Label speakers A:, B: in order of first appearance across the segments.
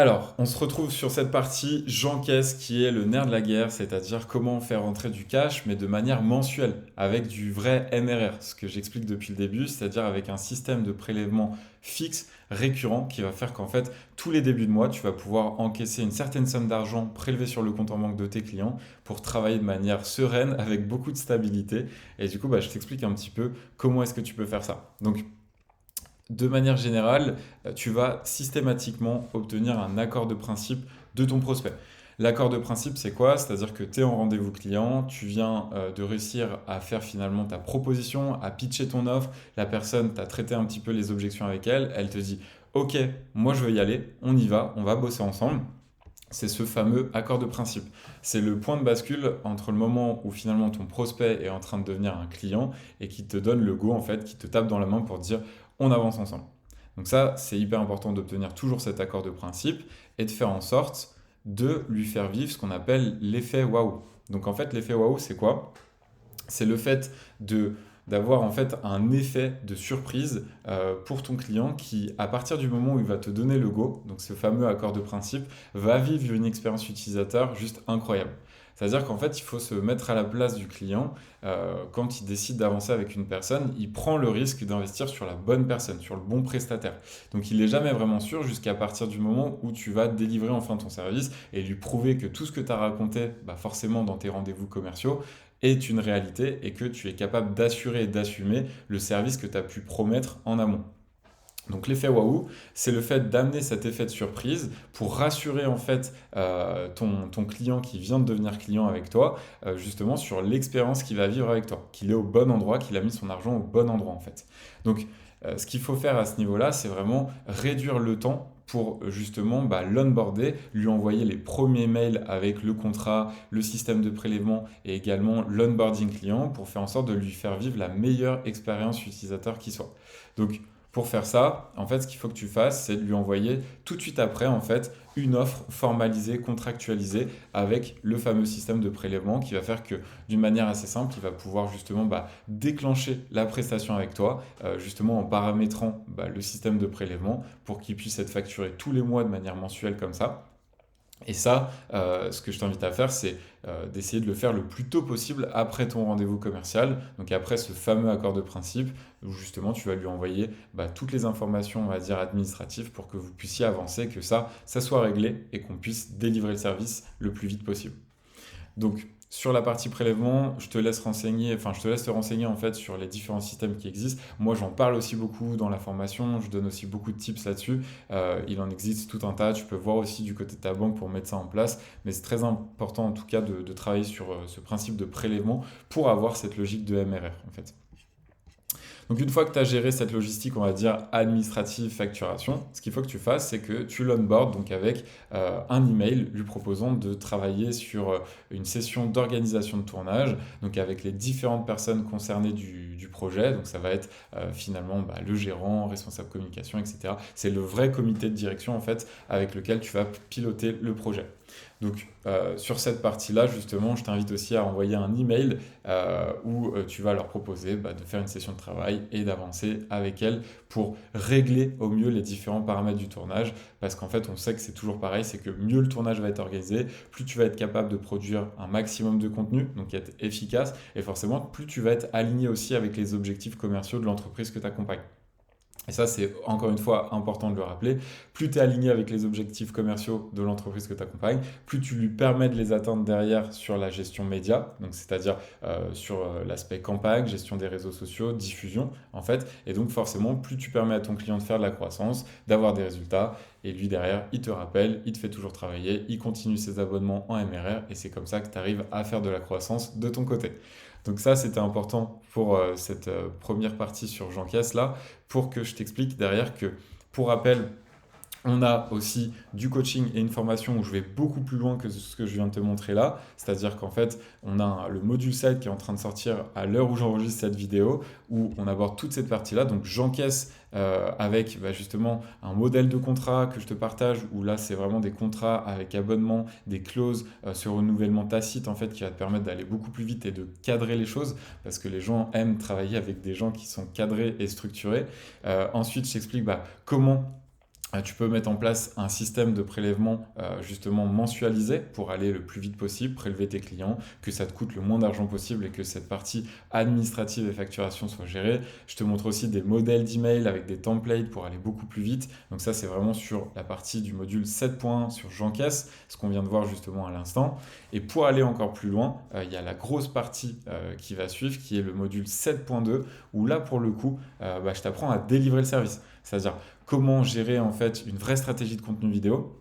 A: Alors, on se retrouve sur cette partie j'encaisse qui est le nerf de la guerre, c'est-à-dire comment faire entrer du cash, mais de manière mensuelle, avec du vrai MRR, ce que j'explique depuis le début, c'est-à-dire avec un système de prélèvement fixe, récurrent, qui va faire qu'en fait, tous les débuts de mois, tu vas pouvoir encaisser une certaine somme d'argent prélevée sur le compte en banque de tes clients pour travailler de manière sereine, avec beaucoup de stabilité. Et du coup, je t'explique un petit peu comment est-ce que tu peux faire ça. Donc, de manière générale, tu vas systématiquement obtenir un accord de principe de ton prospect. L'accord de principe, c'est quoi? C'est-à-dire que tu es en rendez-vous client, tu viens de réussir à faire finalement ta proposition, à pitcher ton offre, la personne t'a traité un petit peu les objections avec elle, elle te dit OK, moi je veux y aller, on y va, on va bosser ensemble. C'est ce fameux accord de principe. C'est le point de bascule entre le moment où finalement ton prospect est en train de devenir un client et qui te donne le go en fait, qui te tape dans la main pour dire on avance ensemble. Donc ça, c'est hyper important d'obtenir toujours cet accord de principe et de faire en sorte de lui faire vivre ce qu'on appelle l'effet waouh. Donc en fait, l'effet waouh, c'est quoi? C'est le fait de d'avoir en fait un effet de surprise pour ton client qui, à partir du moment où il va te donner le go, donc ce fameux accord de principe, va vivre une expérience utilisateur juste incroyable. C'est-à-dire qu'en fait, il faut se mettre à la place du client quand il décide d'avancer avec une personne, il prend le risque d'investir sur la bonne personne, sur le bon prestataire. Donc il n'est jamais vraiment sûr jusqu'à partir du moment où tu vas délivrer enfin ton service et lui prouver que tout ce que tu as raconté, forcément dans tes rendez-vous commerciaux, est une réalité et que tu es capable d'assurer et d'assumer le service que tu as pu promettre en amont. Donc l'effet waouh, c'est le fait d'amener cet effet de surprise pour rassurer en fait ton client qui vient de devenir client avec toi, justement sur l'expérience qu'il va vivre avec toi, qu'il est au bon endroit, qu'il a mis son argent au bon endroit en fait. Donc ce qu'il faut faire à ce niveau-là, c'est vraiment réduire le temps pour justement l'onboarder, lui envoyer les premiers mails avec le contrat, le système de prélèvement et également l'onboarding client pour faire en sorte de lui faire vivre la meilleure expérience utilisateur qui soit. Donc pour faire ça, en fait, ce qu'il faut que tu fasses, c'est de lui envoyer tout de suite après, en fait, une offre formalisée, contractualisée, avec le fameux système de prélèvement qui va faire que, d'une manière assez simple, il va pouvoir justement déclencher la prestation avec toi, justement en paramétrant le système de prélèvement pour qu'il puisse être facturé tous les mois de manière mensuelle comme ça. Et ça, ce que je t'invite à faire, c'est d'essayer de le faire le plus tôt possible après ton rendez-vous commercial, donc après ce fameux accord de principe, où justement tu vas lui envoyer toutes les informations, on va dire, administratives pour que vous puissiez avancer, que ça soit réglé et qu'on puisse délivrer le service le plus vite possible. Donc, sur la partie prélèvement, je te laisse te renseigner en fait sur les différents systèmes qui existent. Moi, j'en parle aussi beaucoup dans la formation, je donne aussi beaucoup de tips là-dessus. Il en existe tout un tas. Tu peux voir aussi du côté de ta banque pour mettre ça en place. Mais c'est très important en tout cas de travailler sur ce principe de prélèvement pour avoir cette logique de MRR en fait. Donc une fois que tu as géré cette logistique, on va dire administrative, facturation, ce qu'il faut que tu fasses, c'est que tu l'onboard donc avec un email lui proposant de travailler sur une session d'organisation de tournage, donc avec les différentes personnes concernées du projet. Donc ça va être finalement le gérant, responsable communication, etc. C'est le vrai comité de direction en fait avec lequel tu vas piloter le projet. Donc sur cette partie-là, justement, je t'invite aussi à envoyer un email où tu vas leur proposer de faire une session de travail et d'avancer avec elles pour régler au mieux les différents paramètres du tournage. Parce qu'en fait, on sait que c'est toujours pareil, c'est que mieux le tournage va être organisé, plus tu vas être capable de produire un maximum de contenu, donc être efficace, et forcément, plus tu vas être aligné aussi avec les objectifs commerciaux de l'entreprise que tu accompagnes. Et ça, c'est encore une fois important de le rappeler. Plus tu es aligné avec les objectifs commerciaux de l'entreprise que tu accompagnes, plus tu lui permets de les atteindre derrière sur la gestion média, donc c'est-à-dire sur l'aspect campagne, gestion des réseaux sociaux, diffusion en fait. Et donc forcément, plus tu permets à ton client de faire de la croissance, d'avoir des résultats, et lui derrière, il te rappelle, il te fait toujours travailler, il continue ses abonnements en MRR, et c'est comme ça que tu arrives à faire de la croissance de ton côté. Donc ça, c'était important pour cette première partie sur Jean-Caisse là, pour que je t'explique derrière que, pour rappel, on a aussi du coaching et une formation où je vais beaucoup plus loin que ce que je viens de te montrer là. C'est-à-dire qu'en fait, on a le module 7 qui est en train de sortir à l'heure où j'enregistre cette vidéo, où on aborde toute cette partie-là. Donc j'encaisse avec justement un modèle de contrat que je te partage, où là c'est vraiment des contrats avec abonnement, des clauses sur renouvellement tacite en fait qui va te permettre d'aller beaucoup plus vite et de cadrer les choses, parce que les gens aiment travailler avec des gens qui sont cadrés et structurés. Ensuite, je t'explique comment Tu peux mettre en place un système de prélèvement justement mensualisé pour aller le plus vite possible, prélever tes clients, que ça te coûte le moins d'argent possible et que cette partie administrative et facturation soit gérée. Je te montre aussi des modèles d'email avec des templates pour aller beaucoup plus vite. Donc ça, c'est vraiment sur la partie du module 7.1 sur J'encaisse, ce qu'on vient de voir justement à l'instant. Et pour aller encore plus loin, il y a la grosse partie qui va suivre, qui est le module 7.2, où là, pour le coup, je t'apprends à délivrer le service. C'est-à-dire comment gérer en fait une vraie stratégie de contenu vidéo,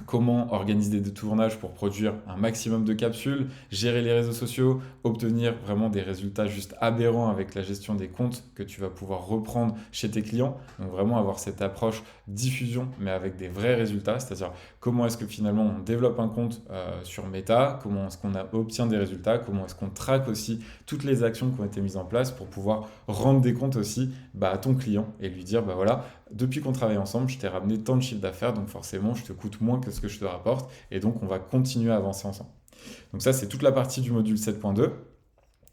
A: comment organiser des tournages pour produire un maximum de capsules, gérer les réseaux sociaux, obtenir vraiment des résultats juste aberrants avec la gestion des comptes que tu vas pouvoir reprendre chez tes clients. Donc vraiment avoir cette approche diffusion mais avec des vrais résultats, c'est-à-dire comment est-ce que finalement on développe un compte sur Meta, comment est-ce qu'on obtient des résultats, comment est-ce qu'on traque aussi toutes les actions qui ont été mises en place pour pouvoir rendre des comptes aussi à ton client et lui dire voilà, depuis qu'on travaille ensemble, je t'ai ramené tant de chiffre d'affaires, donc forcément, je te coûte moins que ce que je te rapporte, et donc on va continuer à avancer ensemble. Donc ça, c'est toute la partie du module 7.2.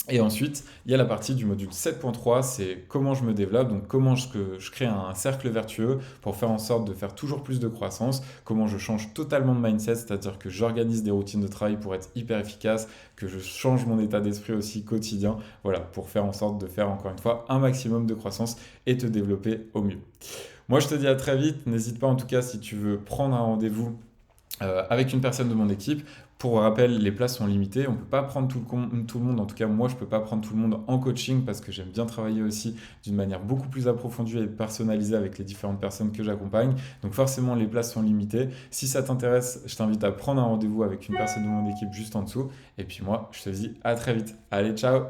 A: Et ensuite, il y a la partie du module 7.3, c'est comment je me développe, donc comment je crée un cercle vertueux pour faire en sorte de faire toujours plus de croissance, comment je change totalement de mindset, c'est-à-dire que j'organise des routines de travail pour être hyper efficace, que je change mon état d'esprit aussi quotidien, voilà, pour faire en sorte de faire encore une fois un maximum de croissance et te développer au mieux. Moi, je te dis à très vite, n'hésite pas en tout cas si tu veux prendre un rendez-vous avec une personne de mon équipe. Pour rappel, les places sont limitées. On ne peut pas prendre tout le monde. En tout cas, moi, je ne peux pas prendre tout le monde en coaching parce que j'aime bien travailler aussi d'une manière beaucoup plus approfondie et personnalisée avec les différentes personnes que j'accompagne. Donc forcément, les places sont limitées. Si ça t'intéresse, je t'invite à prendre un rendez-vous avec une personne de mon équipe juste en dessous. Et puis moi, je te dis à très vite. Allez, ciao!